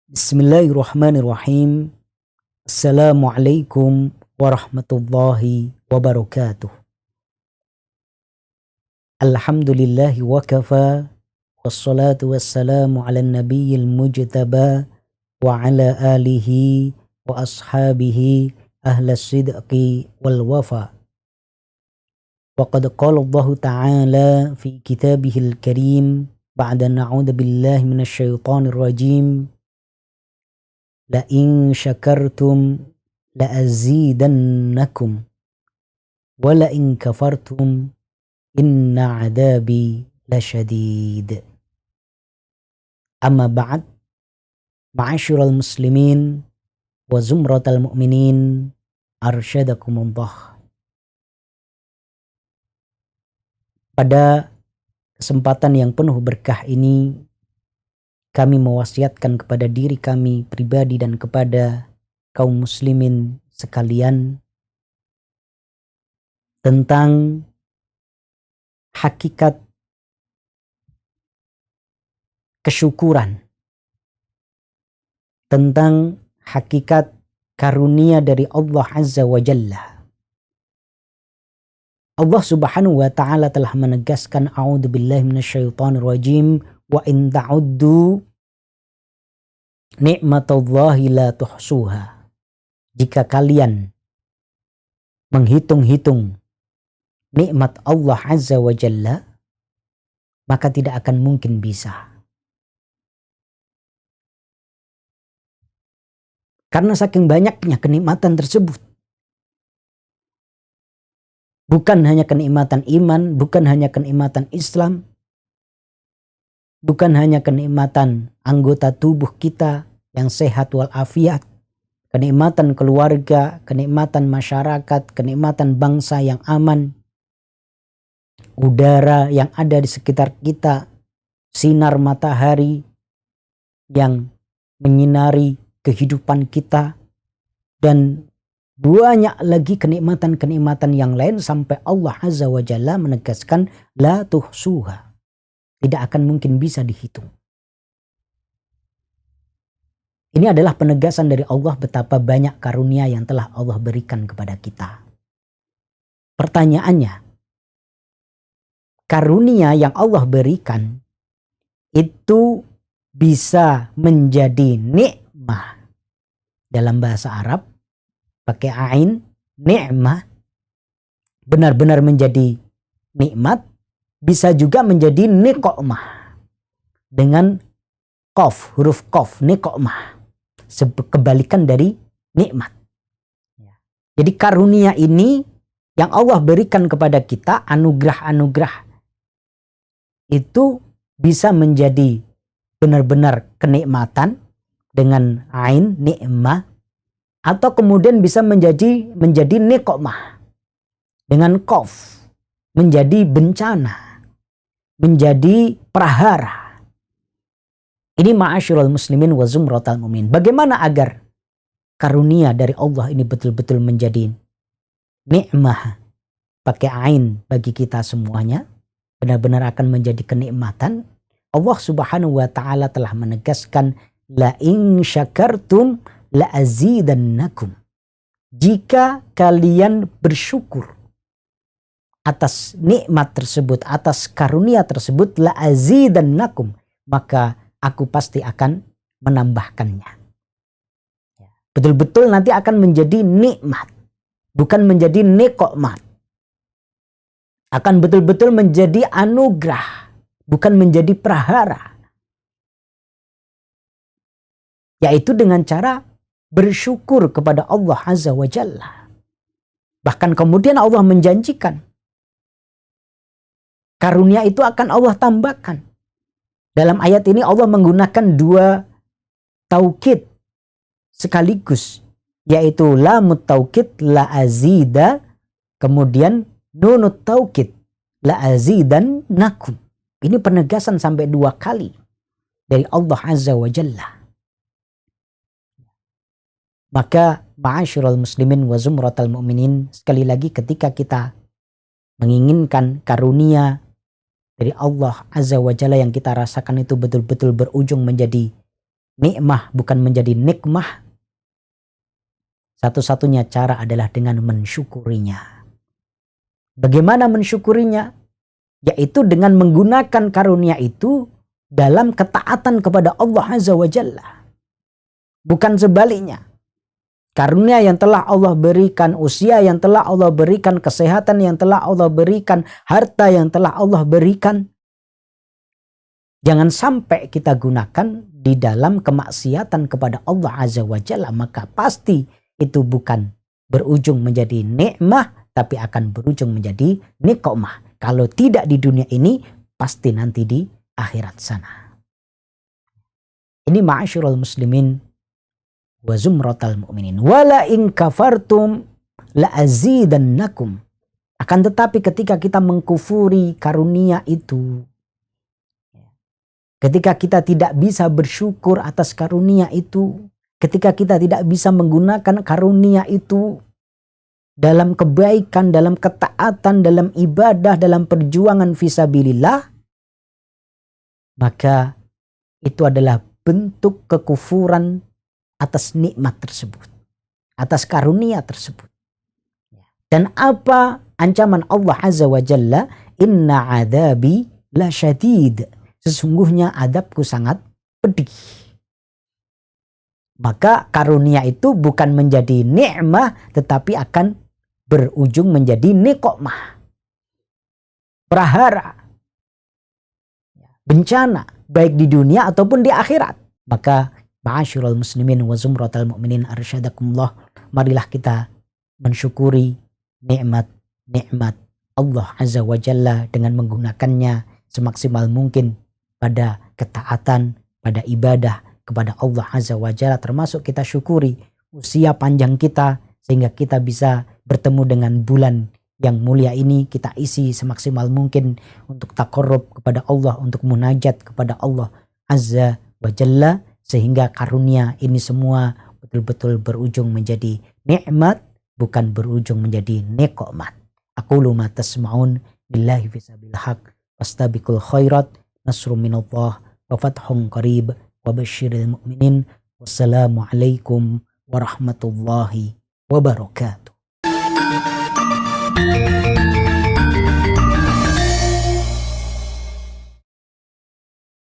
Bismillahirrahmanirrahim. Assalamualaikum warahmatullahi wabarakatuh. Alhamdulillahi wa kafa. Wassalatu wassalamu ala nabiyil mujtaba wa ala alihi wa ashabihi ahlas sidqi wal wafa. Wa qad qala Allah ta'ala fi kitabihil karim ba'da na'udzu billahi minasy syaithanir rajim. La in syakartum la azidannakum wa la in kafartum inna adabi lasyadid. Amma ba'd, ma'asyiral muslimin wa zumratal mu'minin, arsyadakumullah. Pada kesempatan yang penuh berkah ini, kami mewasiatkan kepada diri kami pribadi dan kepada kaum muslimin sekalian tentang hakikat kesyukuran, tentang hakikat karunia dari Allah Azza wa Jalla. Allah Subhanahu wa ta'ala telah menegaskan, a'udzubillahi minasyaitonir rajim, wa in ta'uddu ni'matallahi la tuhsuha. Jika kalian menghitung-hitung nikmat Allah Azza wa Jalla, maka tidak akan mungkin bisa. Karena saking banyaknya kenikmatan tersebut. Bukan hanya kenikmatan iman, bukan hanya kenikmatan Islam, bukan hanya kenikmatan anggota tubuh kita yang sehat walafiat, kenikmatan keluarga, kenikmatan masyarakat, kenikmatan bangsa yang aman, udara yang ada di sekitar kita, sinar matahari yang menyinari kehidupan kita, dan banyak lagi kenikmatan-kenikmatan yang lain sampai Allah Azza wa Jalla menegaskan la tuhsuha. Tidak akan mungkin bisa dihitung. Ini adalah penegasan dari Allah betapa banyak karunia yang telah Allah berikan kepada kita. Pertanyaannya, karunia yang Allah berikan itu bisa menjadi nikmah. Dalam bahasa Arab pakai ain, ni'mah, benar-benar menjadi nikmat, bisa juga menjadi niqmah dengan qaf, huruf qaf, niqmah, kebalikan dari nikmat. Jadi karunia ini yang Allah berikan kepada kita, anugerah-anugerah itu bisa menjadi benar-benar kenikmatan dengan ain, ni'mah, atau kemudian bisa menjadi niqmah dengan qaf, menjadi bencana, menjadi prahara. Ini ma'asyiral muslimin wa zumratal mu'min. Bagaimana agar karunia dari Allah ini betul-betul menjadi nikmah, pakai ain bagi kita semuanya, benar-benar akan menjadi kenikmatan. Allah Subhanahu wa ta'ala telah menegaskan, la in syakartum la azidannakum. Jika kalian bersyukur atas nikmat tersebut, atas karunia tersebut, la azidannakum, maka aku pasti akan menambahkannya. Betul-betul nanti akan menjadi nikmat, bukan menjadi niqmat. Akan betul-betul menjadi anugerah, bukan menjadi prahara. Yaitu dengan cara bersyukur kepada Allah Azza wa Jalla. Bahkan kemudian Allah menjanjikan karunia itu akan Allah tambahkan. Dalam ayat ini Allah menggunakan dua taukid sekaligus, yaitu lamut taukid la azida, kemudian nunut taukid la azidan nakum. Ini penegasan sampai dua kali dari Allah Azza wa Jalla. Maka ma'asyiral muslimin wa zumratal mu'minin, sekali lagi ketika kita menginginkan karunia dari Allah Azza wa Jalla yang kita rasakan itu betul-betul berujung menjadi nikmah bukan menjadi nikmah, satu-satunya cara adalah dengan mensyukurinya. Bagaimana mensyukurinya? Yaitu dengan menggunakan karunia itu dalam ketaatan kepada Allah Azza wa Jalla. Bukan sebaliknya. Karunia yang telah Allah berikan, usia yang telah Allah berikan, kesehatan yang telah Allah berikan, harta yang telah Allah berikan, jangan sampai kita gunakan di dalam kemaksiatan kepada Allah Azza wa Jalla. Maka pasti itu bukan berujung menjadi nikmah, tapi akan berujung menjadi niqmah. Kalau tidak di dunia ini, pasti nanti di akhirat sana. Ini ma'asyiral muslimin wa zumratal mu'minin. Wala in kafartum la azidannakum. Akan tetapi ketika kita mengkufuri karunia itu, ketika kita tidak bisa bersyukur atas karunia itu, ketika kita tidak bisa menggunakan karunia itu dalam kebaikan, dalam ketaatan, dalam ibadah, dalam perjuangan fisabilillah, maka itu adalah bentuk kekufuran atas nikmat tersebut, atas karunia tersebut. Dan apa ancaman Allah Azza wa Jalla? Inna adabi la syadid. Sesungguhnya adabku sangat pedih. Maka karunia itu bukan menjadi nikmah, tetapi akan berujung menjadi niqmah. Prahara, bencana, baik di dunia ataupun di akhirat. Maka ma'asyiral muslimin wa zumratal mu'minin arsyadakumullah, marilah kita mensyukuri nikmat-nikmat Allah Azza wa Jalla dengan menggunakannya semaksimal mungkin pada ketaatan, pada ibadah kepada Allah Azza wa Jalla, termasuk kita syukuri usia panjang kita sehingga kita bisa bertemu dengan bulan yang mulia ini. Kita isi semaksimal mungkin untuk taqarrub kepada Allah, untuk munajat kepada Allah Azza wa Jalla, sehingga karunia ini semua betul-betul berujung menjadi nikmat, bukan berujung menjadi niqmat. Aqulu ma tasma'un billahi fisabil haq wastabiqul khairat nasrum minallah wa fathun qarib wa basyiril mu'minin. Wassalamu alaikum warahmatullahi wabarakatuh.